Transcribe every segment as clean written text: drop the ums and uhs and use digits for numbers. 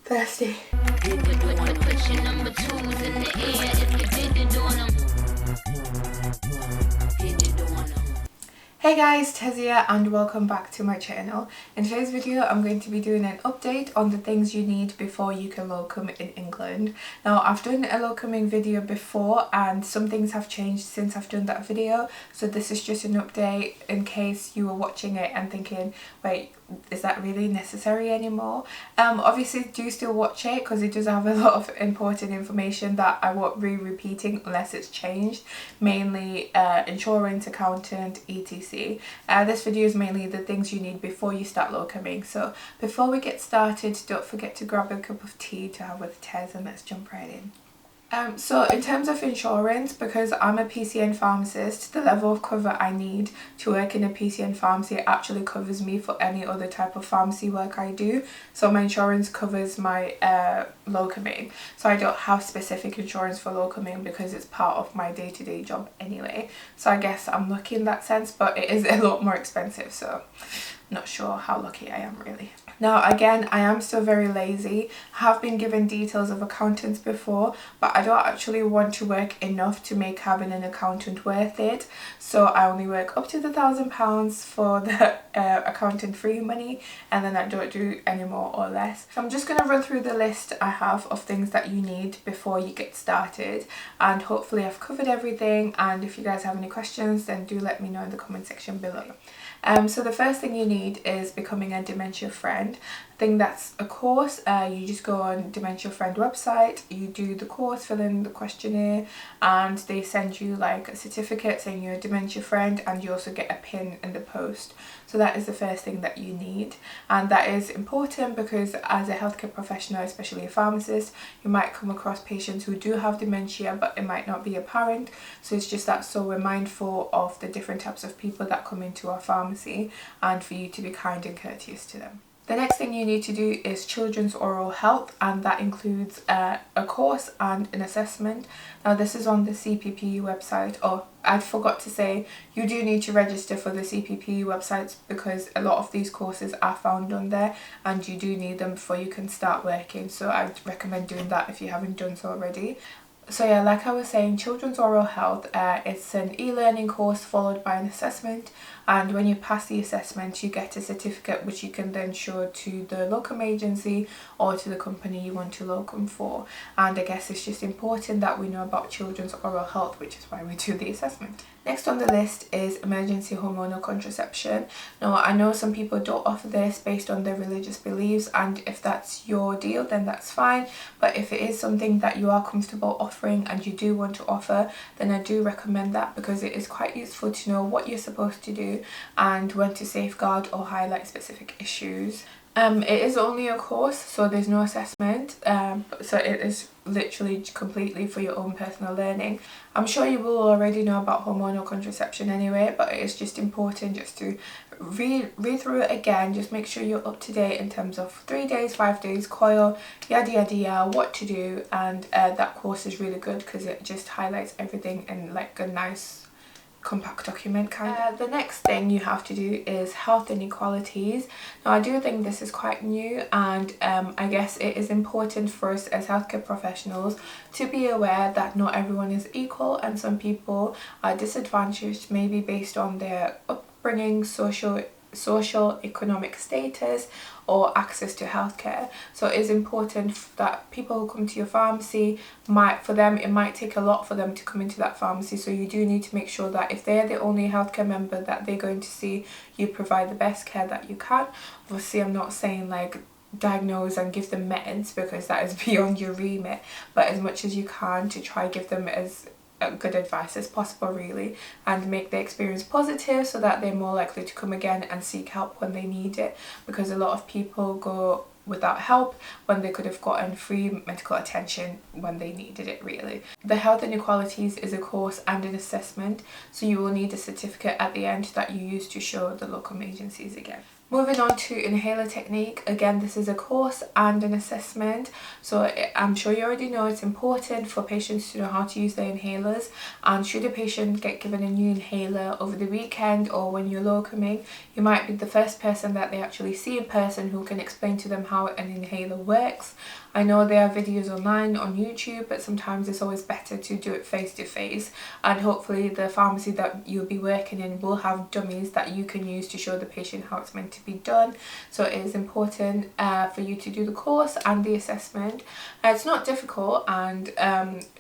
Thirsty. Hey guys, Tez here and welcome back to my channel. In today's video I'm going to be doing an update on the things you need before you can locum in England. Now I've done a locuming video before and some things have changed since I've done that video, so this is just an update in case you were watching it and thinking, wait, is that really necessary anymore? Obviously do still watch it because it does have a lot of important information that I won't be repeating unless it's changed, mainly insurance, accountant, etc. This video is mainly the things you need before you start locuming. So before we get started, don't forget to grab a cup of tea to have with Tez and let's jump right in. So in terms of insurance, because I'm a PCN pharmacist, the level of cover I need to work in a PCN pharmacy actually covers me for any other type of pharmacy work I do. So my insurance covers my locuming. So I don't have specific insurance for locuming because it's part of my day-to-day job anyway. So I guess I'm lucky in that sense, but it is a lot more expensive, so not sure how lucky I am really. Now again, I am still very lazy. I have been given details of accountants before, but I don't actually want to work enough to make having an accountant worth it. So I only work up to the £1,000 for the accountant free money, and then I don't do any more or less. So I'm just going to run through the list I have of things that you need before you get started, and hopefully I've covered everything, and if you guys have any questions then do let me know in the comment section below. So the first thing you need is becoming a dementia friend. I think that's a course. You just go on Dementia Friend website, you do the course, fill in the questionnaire, and they send you like a certificate saying you're a dementia friend, and you also get a pin in the post. So that is the first thing that you need, and that is important because as a healthcare professional, especially a pharmacist, you might come across patients who do have dementia but it might not be apparent. So it's just that, so we're mindful of the different types of people that come into our pharmacy and for you to be kind and courteous to them. The next thing you need to do is children's oral health, and that includes a course and an assessment. Now this is on the CPP website. Oh, I forgot to say, you do need to register for the CPP websites because a lot of these courses are found on there and you do need them before you can start working. So I'd recommend doing that if you haven't done so already. So yeah, like I was saying, children's oral health, it's an e-learning course followed by an assessment, and when you pass the assessment you get a certificate which you can then show to the locum agency or to the company you want to locum for. And I guess it's just important that we know about children's oral health, which is why we do the assessment. Next on the list is emergency hormonal contraception. Now I know some people don't offer this based on their religious beliefs, and if that's your deal then that's fine, but if it is something that you are comfortable offering and you do want to offer, then I do recommend that because it is quite useful to know what you're supposed to do and when to safeguard or highlight specific issues. It is only a course, so there's no assessment, so it is literally completely for your own personal learning. I'm sure you will already know about hormonal contraception anyway, but it is just important just to read through it again, just make sure you're up to date in terms of 3 days, 5 days, coil, yada yada yada, what to do, and that course is really good because it just highlights everything in like a nice compact document kind of. The next thing you have to do is health inequalities. Now I do think this is quite new, and I guess it is important for us as healthcare professionals to be aware that not everyone is equal and some people are disadvantaged, maybe based on their upbringing, social economic status or access to healthcare. So it is important that people who come to your pharmacy, for them it might take a lot for them to come into that pharmacy, so you do need to make sure that if they're the only healthcare member that they're going to see, you provide the best care that you can. Obviously I'm not saying like diagnose and give them meds because that is beyond your remit, but as much as you can to try give them as good advice as possible really, and make the experience positive so that they're more likely to come again and seek help when they need it, because a lot of people go without help when they could have gotten free medical attention when they needed it really. The health inequalities is a course and an assessment, so you will need a certificate at the end that you use to show the locum agencies again. Moving on to inhaler technique, again this is a course and an assessment, so I'm sure you already know it's important for patients to know how to use their inhalers, and should a patient get given a new inhaler over the weekend or when you're locuming, you might be the first person that they actually see in person who can explain to them how an inhaler works. I know there are videos online on YouTube, but sometimes it's always better to do it face to face, and hopefully the pharmacy that you'll be working in will have dummies that you can use to show the patient how it's meant to be done. So it is important for you to do the course and the assessment. It's not difficult, and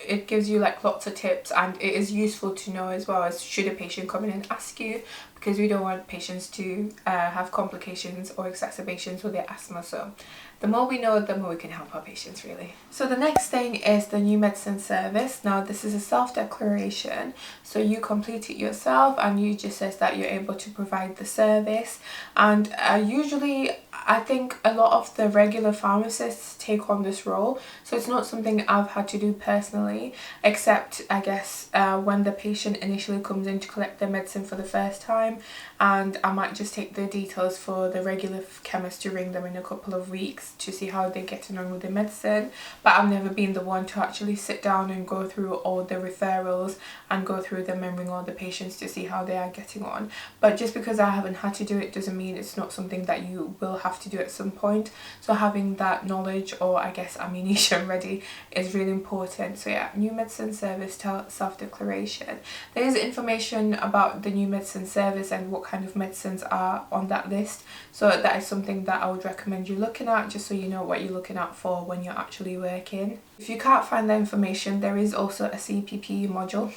it gives you like lots of tips, and it is useful to know as well as should a patient come in and ask you, because we don't want patients to have complications or exacerbations with their asthma. So the more we know, the more we can help our patients really. So the next thing is the new medicine service. Now this is a self-declaration, so you complete it yourself and you just says that you're able to provide the service, and usually I think a lot of the regular pharmacists take on this role, so it's not something I've had to do personally, except I guess when the patient initially comes in to collect their medicine for the first time, and I might just take the details for the regular chemist to ring them in a couple of weeks to see how they're getting on with the medicine. But I've never been the one to actually sit down and go through all the referrals and go through them and ring all the patients to see how they are getting on. But just because I haven't had to do it doesn't mean it's not something that you will have to do at some point. So having that knowledge, or I guess ammunition, ready is really important. So yeah, new medicine service self-declaration. There is information about the new medicine service and what kind of medicines are on that list, so that is something that I would recommend you looking at, just so you know what you're looking out for when you're actually working. If you can't find the information, there is also a CPP module,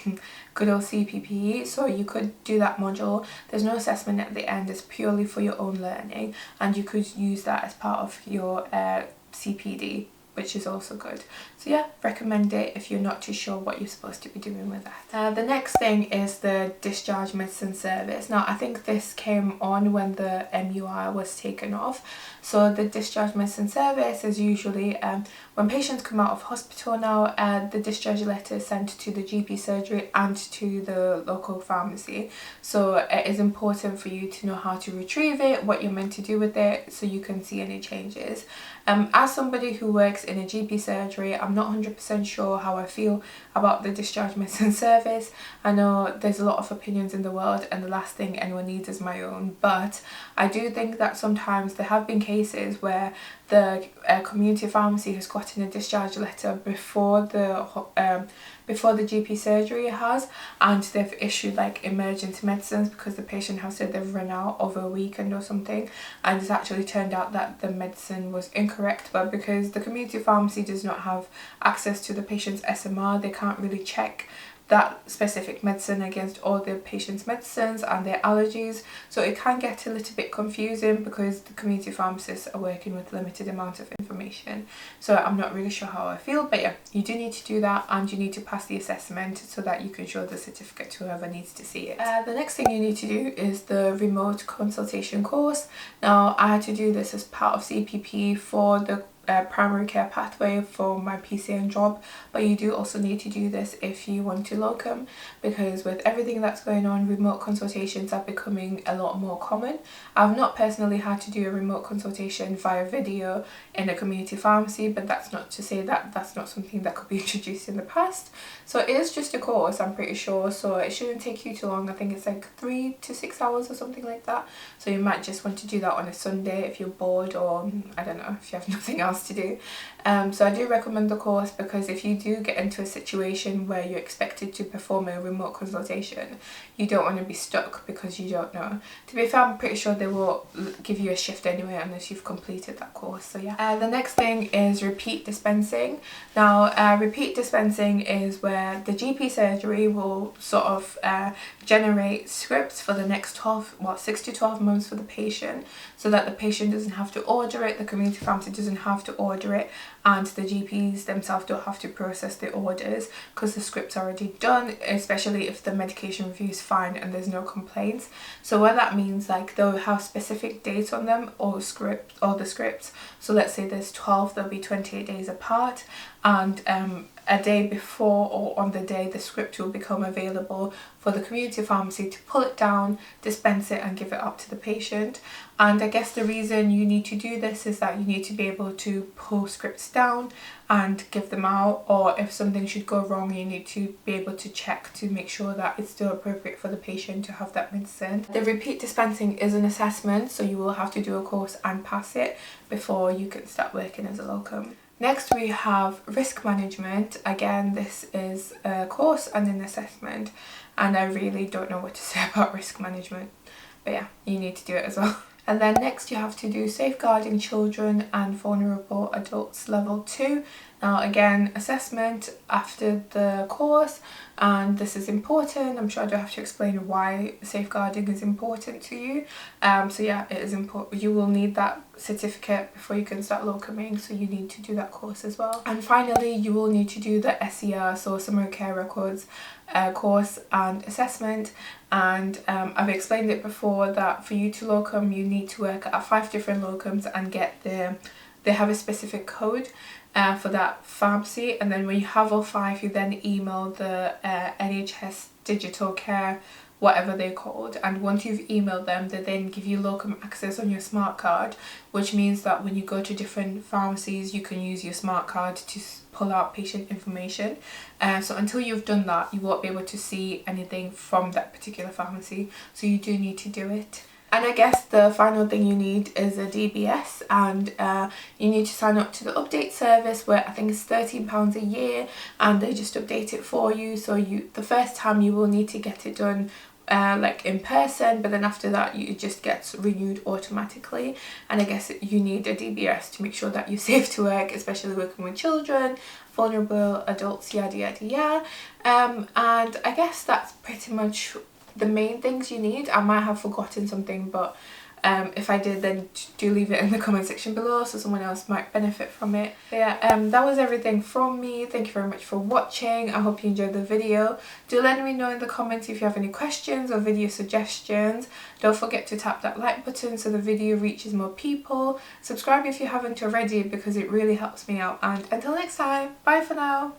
good old CPP, so you could do that module. There's no assessment at the end, it's purely for your own learning, and you could use that as part of your CPD, which is also good. So yeah, recommend it if you're not too sure what you're supposed to be doing with that. The next thing is the discharge medicine service. Now I think this came on when the MUI was taken off. So the discharge medicine service is usually when patients come out of hospital now, the discharge letter is sent to the GP surgery and to the local pharmacy. So it is important for you to know how to retrieve it, what you're meant to do with it, so you can see any changes. As somebody who works in a GP surgery, I'm not 100% sure how I feel about the discharge medicine service. I know there's a lot of opinions in the world, and the last thing anyone needs is my own, but I do think that sometimes there have been cases where the community pharmacy has gotten a discharge letter before the GP surgery has, and they've issued like emergency medicines because the patient has said they've run out over a weekend or something, and it's actually turned out that the medicine was incorrect. But because the community pharmacy does not have access to the patient's SMR, they can't really check that specific medicine against all the patient's medicines and their allergies, so it can get a little bit confusing because the community pharmacists are working with limited amount of information. So I'm not really sure how I feel, but yeah, you do need to do that, and you need to pass the assessment so that you can show the certificate to whoever needs to see it. The next thing you need to do is the remote consultation course. Now I had to do this as part of CPP for the primary care pathway for my PCN job, but you do also need to do this if you want to locum, because with everything that's going on, remote consultations are becoming a lot more common. I've not personally had to do a remote consultation via video in a community pharmacy, but that's not to say that that's not something that could be introduced in the past. So it is just a course, I'm pretty sure, so it shouldn't take you too long. I think it's like 3 to 6 hours or something like that, so you might just want to do that on a Sunday if you're bored, or I don't know, if you have nothing else to do. So I do recommend the course, because if you do get into a situation where you're expected to perform a remote consultation, you don't want to be stuck because you don't know. To be fair, I'm pretty sure they will give you a shift anyway unless you've completed that course. So yeah. The next thing is repeat dispensing. Now repeat dispensing is where the GP surgery will sort of generate scripts for the next 6 to 12 months for the patient, so that the patient doesn't have to order it, the community pharmacy doesn't have to order it, and the GPs themselves don't have to process the orders because the script's already done, especially if the medication review is fine and there's no complaints. So what that means, like, they'll have specific dates on them, or the scripts. So let's say there's 12, they'll be 28 days apart, and a day before or on the day the script will become available for the community pharmacy to pull it down, dispense it and give it up to the patient. And I guess the reason you need to do this is that you need to be able to pull scripts down and give them out, or if something should go wrong you need to be able to check to make sure that it's still appropriate for the patient to have that medicine. The repeat dispensing is an assessment, so you will have to do a course and pass it before you can start working as a locum. Next we have risk management. Again, this is a course and an assessment, and I really don't know what to say about risk management, but yeah, you need to do it as well. And then next you have to do safeguarding children and vulnerable adults level 2. Now again, assessment after the course, and this is important. I'm sure I don't have to explain why safeguarding is important to you. So yeah, it is important. You will need that certificate before you can start locuming, so you need to do that course as well. And finally, you will need to do the SER, so Summary Care Records course and assessment. And I've explained it before that for you to locum you need to work at 5 different locums and get they have a specific code for that pharmacy, and then when you have all 5 you then email the NHS digital care, whatever they're called, and once you've emailed them they then give you locum access on your smart card, which means that when you go to different pharmacies you can use your smart card to pull out patient information. So until you've done that you won't be able to see anything from that particular pharmacy, so you do need to do it. And I guess the final thing you need is a DBS, and you need to sign up to the update service, where I think it's £13 a year, and they just update it for you. So the first time you will need to get it done like in person, but then after that it just gets renewed automatically. And I guess you need a DBS to make sure that you're safe to work, especially working with children, vulnerable adults, yada yada yada. And I guess that's pretty much the main things you need. I might have forgotten something, but if I did, then do leave it in the comment section below so someone else might benefit from it. But yeah, that was everything from me. Thank you very much for watching. I hope you enjoyed the video. Do let me know in the comments if you have any questions or video suggestions. Don't forget to tap that like button so the video reaches more people. Subscribe if you haven't already, because it really helps me out. And until next time, bye for now.